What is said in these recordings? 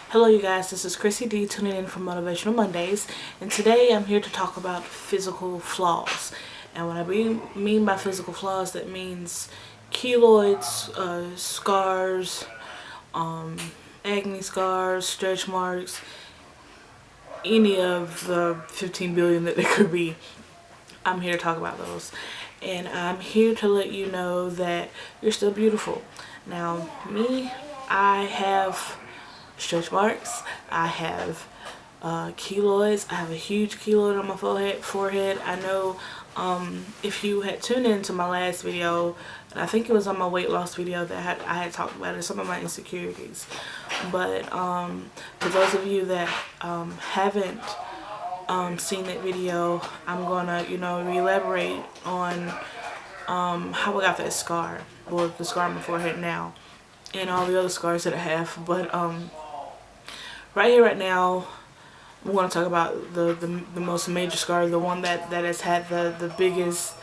Hello you guys, this is Chrissy D tuning in from Motivational Mondays, and today I'm here to talk about physical flaws. And what I mean by physical flaws, that means keloids, scars, acne scars, stretch marks, any of the 15 billion that there could be. I'm here to talk about those. And I'm here to let you know that you're still beautiful. Now, I have stretch marks. I have keloids. I have a huge keloid on my forehead. I know if you had tuned into my last video, and I think it was on my weight loss video that I had talked about some of my insecurities. But for those of you that haven't seen that video, I'm gonna elaborate on how I got that scar, or the scar on my forehead now, and all the other scars that I have. But right here, right now, we want to talk about the most major scar, the one that has had the biggest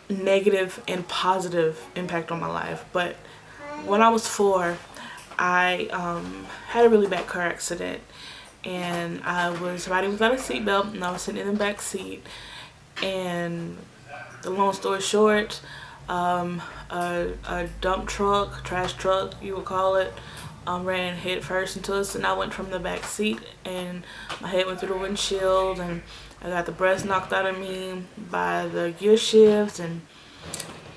negative and positive impact on my life. But when I was 4, I had a really bad car accident, and I was riding without a seatbelt, and I was sitting in the back seat. And the long story short, a dump truck, trash truck, you would call it, ran head first into us, and I went from the back seat, and my head went through the windshield, and I got the breath knocked out of me by the gear shift, and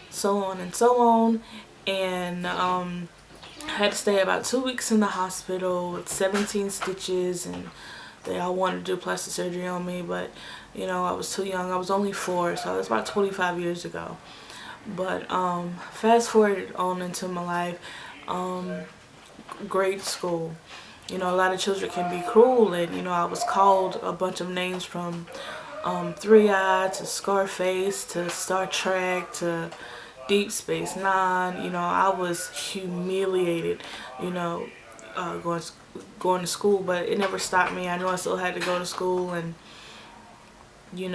so on and so on. And I had to stay about 2 weeks in the hospital with 17 stitches, and they all wanted to do plastic surgery on me, but I was too young. I was only 4, so that's about 25 years ago. But fast forward on into my life, grade school. A lot of children can be cruel, and I was called a bunch of names, from 3-Eye to Scarface to Star Trek to Deep Space Nine. I was humiliated, going to school, but it never stopped me. I knew I still had to go to school, and you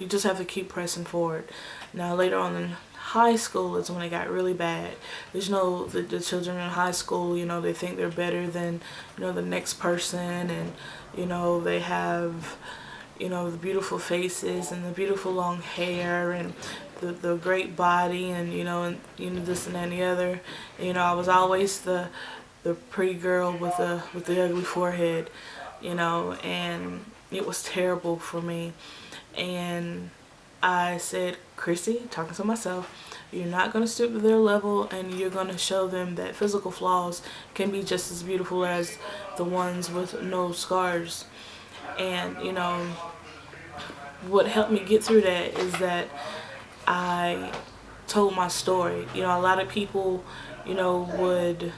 just have to keep pressing forward. Now later on in high school is when it got really bad. There's the children in high school, they think they're better than the next person, and they have the beautiful faces and the beautiful long hair and the great body, and this and that and the other. I was always the pretty girl with the ugly forehead, and it was terrible for me. And I said, Chrissy, talking to myself, you're not going to stoop to their level, and you're going to show them that physical flaws can be just as beautiful as the ones with no scars. And what helped me get through that is that I told my story. A lot of people would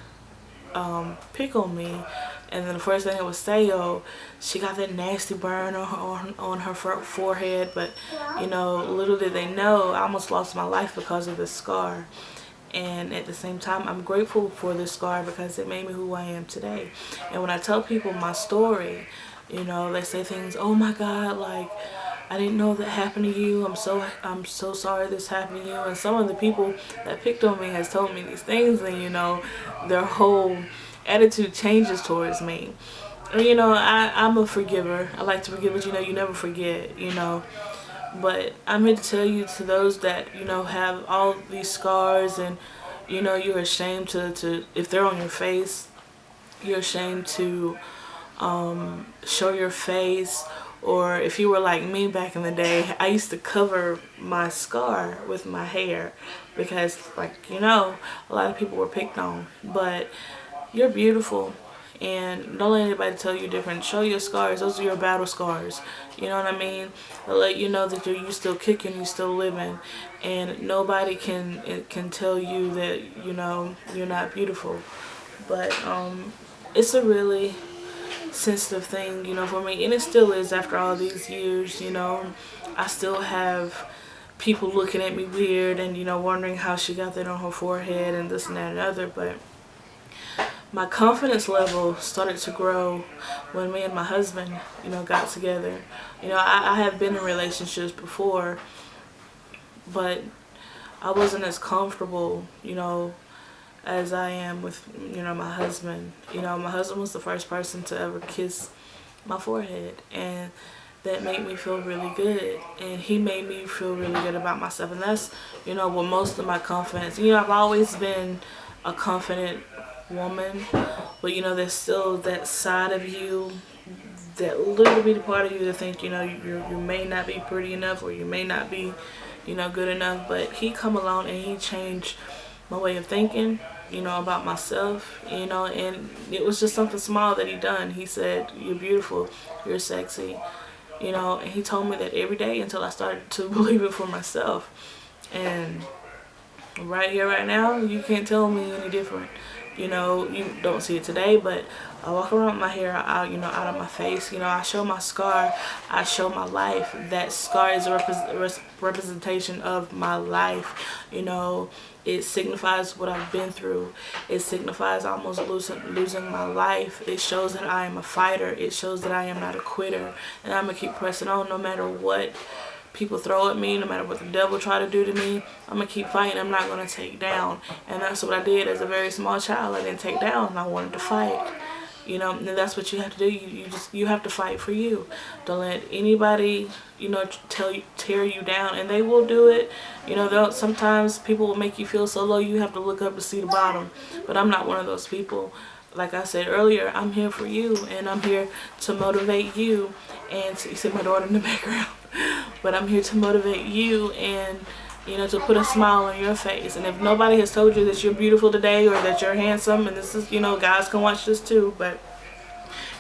pick on me, and then the first thing they would say, oh, she got that nasty burn on her forehead. But little did they know, I almost lost my life because of this scar. And at the same time, I'm grateful for this scar because it made me who I am today. And when I tell people my story, they say things, oh my God, like, I didn't know that happened to you. I'm so sorry this happened to you. And some of the people that picked on me has told me these things, and their whole attitude changes towards me. And I'm a forgiver. I like to forgive, but you never forget. But I'm here to tell you, to those that have all these scars, and you're ashamed to if they're on your face, you're ashamed to show your face. Or if you were like me back in the day, I used to cover my scar with my hair because, like, a lot of people were picked on. But you're beautiful, and don't let anybody tell you different. Show your scars. Those are your battle scars. You know what I mean? They'll let you know that you're still kicking, you're still living, and nobody can tell you that you're not beautiful. But it's a really sensitive thing, for me, and it still is after all these years. I still have people looking at me weird, and wondering how she got that on her forehead and this and that and other. But my confidence level started to grow when me and my husband got together. I have been in relationships before, but I wasn't as comfortable as I am with, you know, my husband. You know, my husband was the first person to ever kiss my forehead, and that made me feel really good, and he made me feel really good about myself. And that's, you know, what most of my confidence, you know, I've always been a confident woman, but you know, there's still that side of you, that little bitty part of you to think, you know, you may not be pretty enough, or you may not be, you know, good enough. But he come along and he changed my way of thinking, you know, about myself, you know. And it was just something small that he done. He said, "You're beautiful, you're sexy," you know. And he told me that every day until I started to believe it for myself. And right here, right now, you can't tell me any different. You know, you don't see it today, but I walk around with my hair out, you know, out of my face. You know, I show my scar, I show my life. That scar is a representation of my life. You know, it signifies what I've been through. It signifies almost losing my life. It shows that I am a fighter. It shows that I am not a quitter. And I'm going to keep pressing on no matter what people throw at me, no matter what the devil try to do to me. I'm gonna keep fighting. I'm not gonna take down. And that's what I did as a very small child. I didn't take down. I wanted to fight. You know, and that's what you have to do. You have to fight for you. Don't let anybody, you know, tear you down, and they will do it. You know, sometimes people will make you feel so low you have to look up to see the bottom. But I'm not one of those people. Like I said earlier, I'm here for you, and I'm here to motivate you. And you see my daughter in the background. But I'm here to motivate you, and you know, to put a smile on your face. And if nobody has told you that you're beautiful today, or that you're handsome, and this is, you know, guys can watch this too, but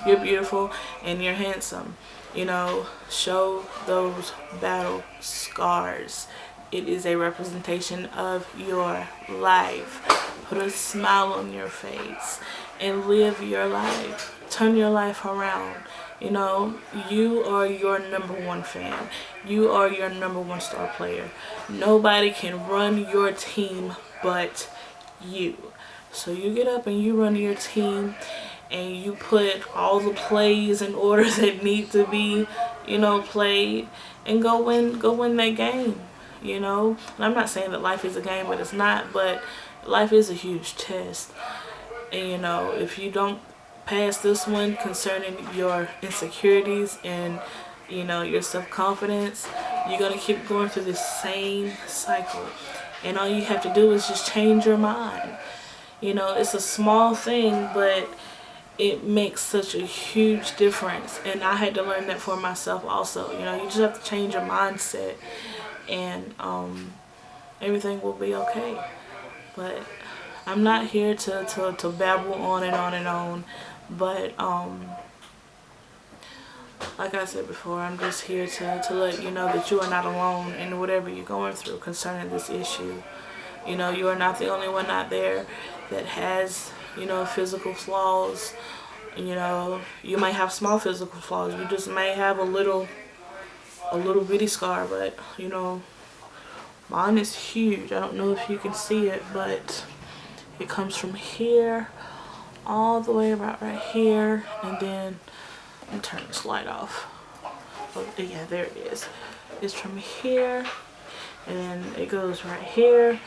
you're beautiful and you're handsome, you know, show those battle scars. It is a representation of your life. Put a smile on your face and live your life. Turn your life around. You know, you are your #1 fan. You are your #1 star player. Nobody can run your team but you. So you get up and you run your team, and you put all the plays in order that need to be, you know, played, and go win that game, you know. And I'm not saying that life is a game, but it's not. But life is a huge test. And you know, if you don't pass this one concerning your insecurities and, you know, your self-confidence, you're going to keep going through this same cycle. And all you have to do is just change your mind. You know, it's a small thing, but it makes such a huge difference. And I had to learn that for myself also. You know, you just have to change your mindset, and everything will be okay. But I'm not here to babble on and on and on. But like I said before, I'm just here to let you know that you are not alone in whatever you're going through concerning this issue. You know, you are not the only one out there that has, you know, physical flaws. You know, you might have small physical flaws. You just may have a little bitty scar, but you know, mine is huge. I don't know if you can see it, but it comes from here all the way about right here, and then I'm gonna turn this light off. Oh yeah, there it is. It's from here, and then it goes right here.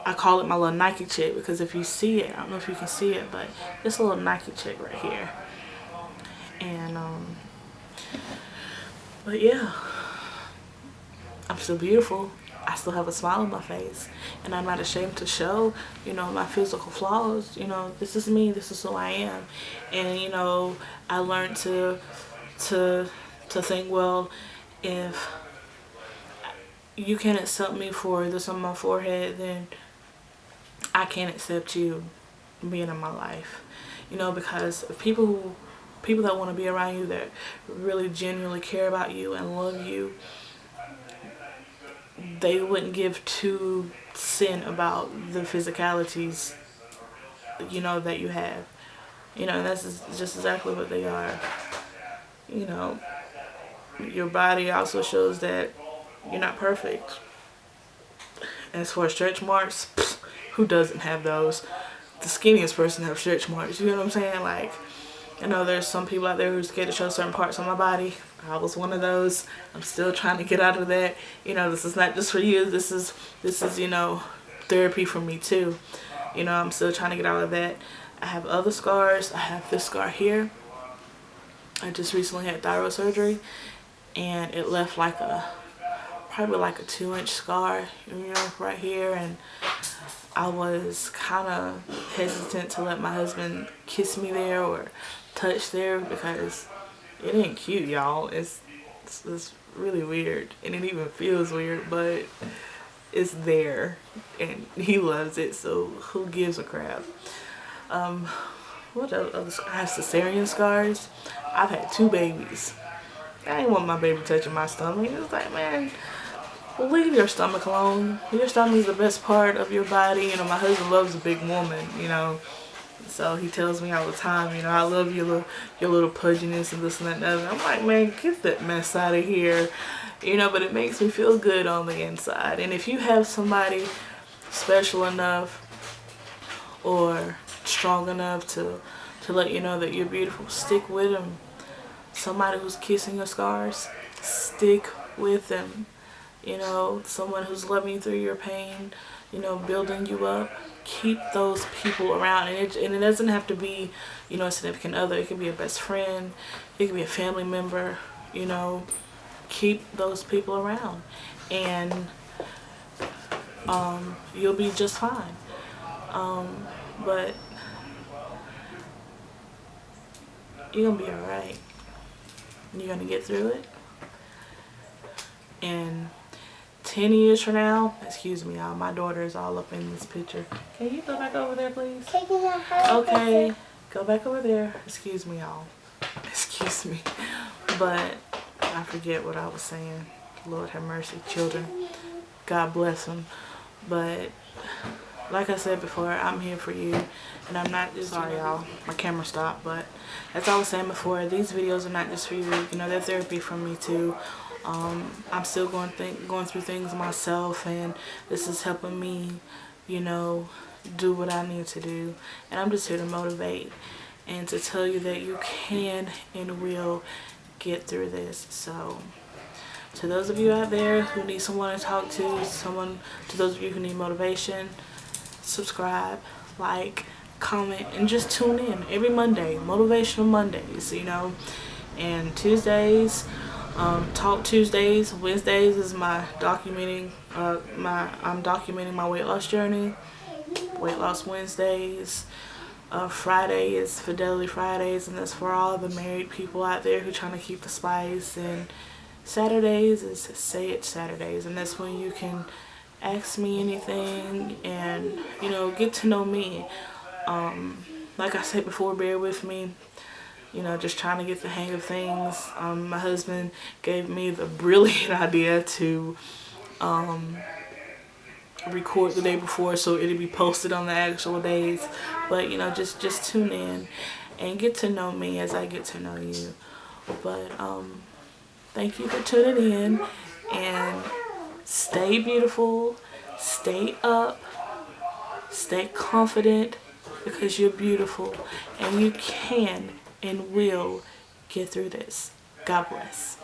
I call it my little Nike check, because if you see it, I don't know if you can see it, but it's a little Nike check right here. And but yeah, I'm still beautiful. I still have a smile on my face, and I'm not ashamed to show, you know, my physical flaws. You know, this is me, this is who I am. And you know, I learned to think, well, if you can't accept me for this on my forehead, then I can't accept you being in my life. You know, because people that want to be around you, that really genuinely care about you and love you, they wouldn't give two cents about the physicalities, you know, that you have. You know, and that's just exactly what they are. You know, your body also shows that you're not perfect. As for stretch marks, who doesn't have those? The skinniest person have stretch marks. You know what I'm saying? Like, I know there's some people out there who's scared to show certain parts of my body. I was one of those. I'm still trying to get out of that. You know, this is not just for you. This is, you know, therapy for me too. You know, I'm still trying to get out of that. I have other scars. I have this scar here. I just recently had thyroid surgery, and it left like probably like a 2-inch scar, you know, right here. And I was kind of hesitant to let my husband kiss me there or touch there because it ain't cute, y'all. It's really weird, and it even feels weird, but it's there and he loves it, so who gives a crap. What else? I have cesarean scars. I've had 2 babies. I didn't want my baby touching my stomach. It was like, man, leave your stomach alone. Your stomach is the best part of your body. You know, my husband loves a big woman, you know. So he tells me all the time, you know, I love your little pudginess and this and that and other. I'm like, man, get that mess out of here. You know, but it makes me feel good on the inside. And if you have somebody special enough or strong enough to let you know that you're beautiful, stick with them. Somebody who's kissing your scars, stick with them. You know, someone who's loving you through your pain, you know, building you up. Keep those people around. And it doesn't have to be, you know, a significant other. It could be a best friend. It could be a family member. You know, keep those people around, and you'll be just fine. But you're gonna be alright. You're gonna get through it. And 10 years from now, excuse me, y'all, my daughter is all up in this picture. Can you go back over there, please? Okay, go back over there. Excuse me, y'all. Excuse me. But I forget what I was saying. Lord have mercy, children. God bless them. But like I said before, I'm here for you. And I'm not just, sorry y'all, my camera stopped. But as I was saying before, these videos are not just for you. You know, they're therapy for me too. I'm still going through things myself, and this is helping me, you know, do what I need to do. And I'm just here to motivate and to tell you that you can and will get through this. So to those of you out there who need someone to talk to, to those of you who need motivation, subscribe, like, comment, and just tune in every Monday. Motivational Mondays, you know, and Tuesdays, Talk Tuesdays. Wednesdays is my documenting I'm documenting my weight loss journey. Weight loss Wednesdays. Friday is Fidelity Fridays, and that's for all the married people out there who are trying to keep the spice. And Saturdays is Say It Saturdays, and that's when you can ask me anything and, you know, get to know me. Like I said before, bear with me. You know, just trying to get the hang of things. My husband gave me the brilliant idea to record the day before so it'll be posted on the actual days. But, you know, just tune in and get to know me as I get to know you. But thank you for tuning in, and stay beautiful, stay up, stay confident, because you're beautiful and you can and will get through this. God bless.